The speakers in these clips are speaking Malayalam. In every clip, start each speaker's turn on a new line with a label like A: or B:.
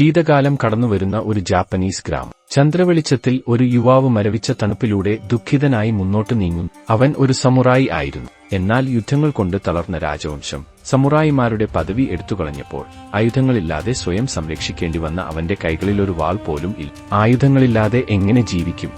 A: ശീതകാലം കടന്നുവരുന്ന ഒരു ജാപ്പനീസ് ഗ്രാമം. ചന്ദ്രവെളിച്ചത്തിൽ ഒരു യുവാവ് മരവിച്ച തണുപ്പിലൂടെ ദുഃഖിതനായി മുന്നോട്ട് നീങ്ങുന്നു. അവൻ ഒരു സമുറായി ആയിരുന്നു. എന്നാൽ യുദ്ധങ്ങൾ കൊണ്ട് തളർന്ന രാജവംശം സമുറായിമാരുടെ പദവി എടുത്തുകളഞ്ഞപ്പോൾ ആയുധങ്ങളില്ലാതെ സ്വയം സംരക്ഷിക്കേണ്ടി വന്ന അവന്റെ കൈകളിലൊരു വാൾ പോലും ഇല്ല. ആയുധങ്ങളില്ലാതെ എങ്ങനെ ജീവിക്കും?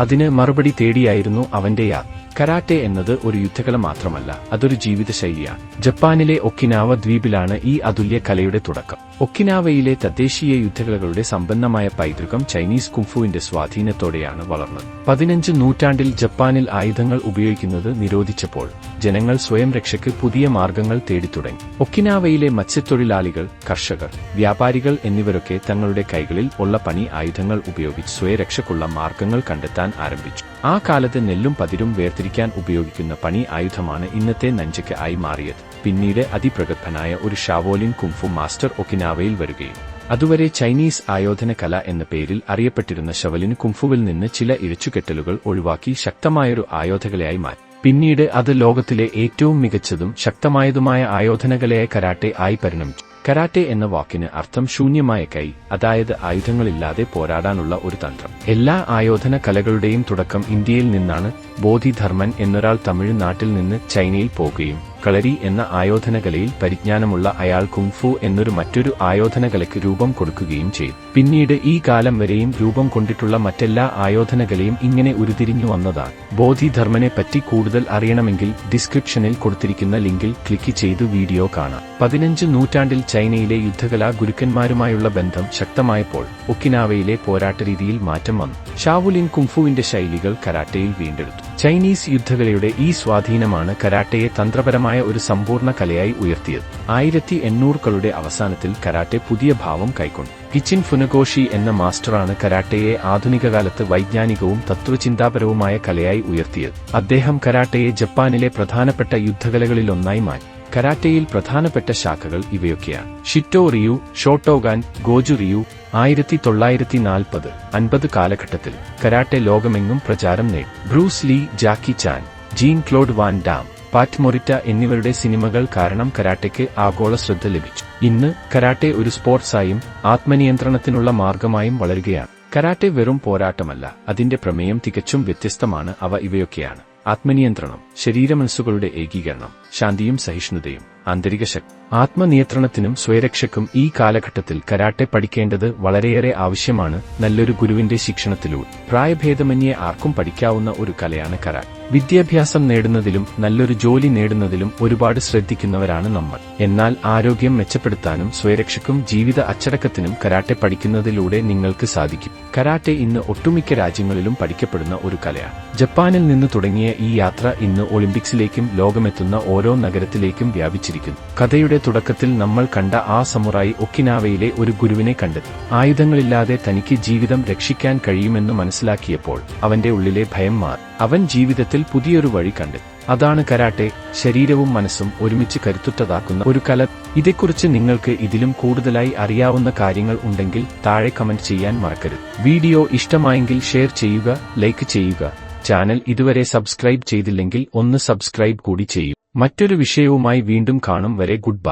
A: അതിന് മറുപടി തേടിയായിരുന്നു അവന്റെ യാത്ര. കരാട്ടെ എന്നത് ഒരു യുദ്ധകല മാത്രമല്ല, അതൊരു ജീവിതശൈലിയാണ്. ജപ്പാനിലെ ഒക്കിനാവ ദ്വീപിലാണ് ഈ അതുല്യ കലയുടെ തുടക്കം. ഒക്കിനാവയിലെ തദ്ദേശീയ യുദ്ധകലകളുടെ സമ്പന്നമായ പൈതൃകം ചൈനീസ് കുംഫുവിന്റെ സ്വാധീനത്തോടെയാണ് വളർന്നത്. 15 നൂറ്റാണ്ടിൽ ജപ്പാനിൽ ആയുധങ്ങൾ ഉപയോഗിക്കുന്നത് നിരോധിച്ചപ്പോൾ ജനങ്ങൾ സ്വയം രക്ഷയ്ക്ക് പുതിയ മാർഗങ്ങൾ തേടിത്തുടങ്ങി. ഒക്കിനാവയിലെ മത്സ്യത്തൊഴിലാളികൾ, കർഷകർ, വ്യാപാരികൾ എന്നിവരൊക്കെ തങ്ങളുടെ കൈകളിൽ ഉള്ള പണി ആയുധങ്ങൾ ഉപയോഗിച്ച് സ്വയരക്ഷയ്ക്കുള്ള മാർഗങ്ങൾ കണ്ടെത്താൻ ആരംഭിച്ചു. ആ കാലത്ത് നെല്ലും പതിരും വേർതിരിക്കാൻ ഉപയോഗിക്കുന്ന പണി ആയുധമാണ് ഇന്നത്തെ നഞ്ചക്ക് ആയി മാറിയത്. പിന്നീട് അതിപ്രഗത്ഭനായ ഒരു ഷാവോലിൻ കുംഫു മാസ്റ്റർ ഒക്കിനാവയിൽ വരികയും അതുവരെ ചൈനീസ് ആയോധന കല എന്ന പേരിൽ അറിയപ്പെട്ടിരുന്ന ഷവലിൻ കുംഫുവിൽ നിന്ന് ചില ഇഴച്ചുകെട്ടലുകൾ ഒഴിവാക്കി ശക്തമായൊരു ആയോധകലയായി മാറ്റി. പിന്നീട് അത് ലോകത്തിലെ ഏറ്റവും മികച്ചതും ശക്തമായതുമായ ആയോധനകലയായ കരാട്ടെ ആയി പരിണമിച്ചു. കരാട്ടെ എന്ന വാക്കിന് അർത്ഥം ശൂന്യമായ കൈ, അതായത് ആയുധങ്ങളില്ലാതെ പോരാടാനുള്ള ഒരു തന്ത്രം. എല്ലാ ആയോധന കലകളുടെയും തുടക്കം ഇന്ത്യയിൽ നിന്നാണ്. ബോധിധർമ്മൻ എന്നൊരാൾ തമിഴ്നാട്ടിൽ നിന്ന് ചൈനയിൽ പോകുകയും കളരി എന്ന ആയോധനകലയിൽ പരിജ്ഞാനമുള്ള അയാൾ കുങ്ഫു എന്നൊരു മറ്റൊരു ആയോധനകലയ്ക്ക് രൂപം കൊടുക്കുകയും ചെയ്തു. പിന്നീട് ഈ കാലം വരെയും രൂപം കൊണ്ടിട്ടുള്ള മറ്റെല്ലാ ആയോധനകലയും ഇങ്ങനെ ഉരുത്തിരിഞ്ഞു വന്നതാണ്. ബോധിധർമ്മനെ പറ്റി കൂടുതൽ അറിയണമെങ്കിൽ ഡിസ്ക്രിപ്ഷനിൽ കൊടുത്തിരിക്കുന്ന ലിങ്കിൽ ക്ലിക്ക് ചെയ്ത് വീഡിയോ കാണാം. 15 നൂറ്റാണ്ടിൽ ചൈനയിലെ യുദ്ധകലാ ഗുരുക്കന്മാരുമായുള്ള ബന്ധം ശക്തമായപ്പോൾ ഒക്കിനാവയിലെ പോരാട്ടരീതിയിൽ മാറ്റം വന്നു. ഷാവുലിൻ കുംഫുവിന്റെ ശൈലികൾ കരാട്ടയിൽ വീണ്ടെടുത്തു. ചൈനീസ് യുദ്ധകലയുടെ ഈ സ്വാധീനമാണ് കരാട്ടയെ തന്ത്രപരമായ ഒരു സമ്പൂർണ്ണ കലയായി ഉയർത്തിയത്. 1800കളുടെ അവസാനത്തിൽ കരാട്ടെ പുതിയ ഭാവം കൈക്കൊണ്ടു. ഗിച്ചിൻ ഫുനഗോഷി എന്ന മാസ്റ്ററാണ് കരാട്ടയെ ആധുനികകാലത്ത് വൈജ്ഞാനികവും തത്വചിന്താപരവുമായ കലയായി ഉയർത്തിയത്. അദ്ദേഹം കരാട്ടയെ ജപ്പാനിലെ പ്രധാനപ്പെട്ട യുദ്ധകലകളിലൊന്നായി മാറ്റി. കരാട്ടയിൽ പ്രധാനപ്പെട്ട ശാഖകൾ ഇവയൊക്കെയാണ്: ഷിറ്റോ റിയു, ഷോട്ടോഗാൻ, ഗോജു റിയു. 1940-50 കാലഘട്ടത്തിൽ കരാട്ടെ ലോകമെങ്ങും പ്രചാരം നേടി. ബ്രൂസ് ലീ, ജാക്കി ചാൻ, ജീൻ ക്ലോഡ് വാൻ ഡാം, പാറ്റ് മൊറിറ്റ എന്നിവരുടെ സിനിമകൾ കാരണം കരാട്ടയ്ക്ക് ആഗോള ശ്രദ്ധ ലഭിച്ചു. ഇന്ന് കരാട്ടെ ഒരു സ്പോർട്സായും ആത്മനിയന്ത്രണത്തിനുള്ള മാർഗമായും വളരുകയാണ്. കരാട്ടെ വെറും പോരാട്ടമല്ല, അതിന്റെ പ്രമേയം തികച്ചും വ്യത്യസ്തമാണ്. ഇവയൊക്കെയാണ്: ആത്മനിയന്ത്രണം, ശരീരമനസ്സുകളുടെ ഏകീകരണം, ശാന്തിയും സഹിഷ്ണുതയും, ആന്തരിക ശക്തി. ആത്മനിയന്ത്രണത്തിനും സ്വയരക്ഷയ്ക്കും ഈ കാലഘട്ടത്തിൽ കരാട്ടെ പഠിക്കേണ്ടത് വളരെയേറെ ആവശ്യമാണ്. നല്ലൊരു ഗുരുവിന്റെ ശിക്ഷണത്തിലൂടെ പ്രായഭേദമന്യേ ആർക്കും പഠിക്കാവുന്ന ഒരു കലയാണ് കരാട്ടെ. വിദ്യാഭ്യാസം നേടുന്നതിലും നല്ലൊരു ജോലി നേടുന്നതിലും ഒരുപാട് ശ്രദ്ധിക്കുന്നവരാണ് നമ്മൾ. എന്നാൽ ആരോഗ്യം മെച്ചപ്പെടുത്താനും സ്വയരക്ഷയ്ക്കും ജീവിത അച്ചടക്കത്തിനും കരാട്ടെ പഠിക്കുന്നതിലൂടെ നിങ്ങൾക്ക് സാധിക്കും. കരാട്ടെ ഇന്ന് ഒട്ടുമിക്ക രാജ്യങ്ങളിലും പഠിക്കപ്പെടുന്ന ഒരു കലയാണ്. ജപ്പാനിൽ നിന്ന് തുടങ്ങിയ ഈ യാത്ര ഇന്ന് ഒളിമ്പിക്സിലേക്കും ലോകമെത്തുന്ന ഓരോ നഗരത്തിലേക്കും വ്യാപിച്ചിരിക്കുന്നു. കഥയുടെ തുടക്കത്തിൽ നമ്മൾ കണ്ട ആ സമുറായി ഒക്കിനാവയിലെ ഒരു ഗുരുവിനെ കണ്ടെത്തി. ആയുധങ്ങളില്ലാതെ തനിക്ക് ജീവിതം രക്ഷിക്കാൻ കഴിയുമെന്ന് മനസ്സിലാക്കിയപ്പോൾ അവന്റെ ഉള്ളിലെ ഭയം മാറി. അവൻ ജീവിതത്തിൽ പുതിയൊരു വഴി കണ്ടെത്തി. അതാണ് കരാട്ടെ. ശരീരവും മനസ്സും ഒരുമിച്ച് കരുത്തുറ്റതാക്കുന്ന ഒരു കല. ഇതേക്കുറിച്ച് നിങ്ങൾക്ക് ഇതിലും കൂടുതലായി അറിയാവുന്ന കാര്യങ്ങൾ ഉണ്ടെങ്കിൽ താഴെ കമന്റ് ചെയ്യാൻ മറക്കരുത്. വീഡിയോ ഇഷ്ടമായെങ്കിൽ ഷെയർ ചെയ്യുക, ലൈക്ക് ചെയ്യുക. ചാനൽ ഇതുവരെ സബ്സ്ക്രൈബ് ചെയ്തില്ലെങ്കിൽ ഒന്ന് സബ്സ്ക്രൈബ് കൂടി ചെയ്യൂ. മറ്റൊരു വിഷയവുമായി വീണ്ടും കാണും വരെ ഗുഡ് ബൈ.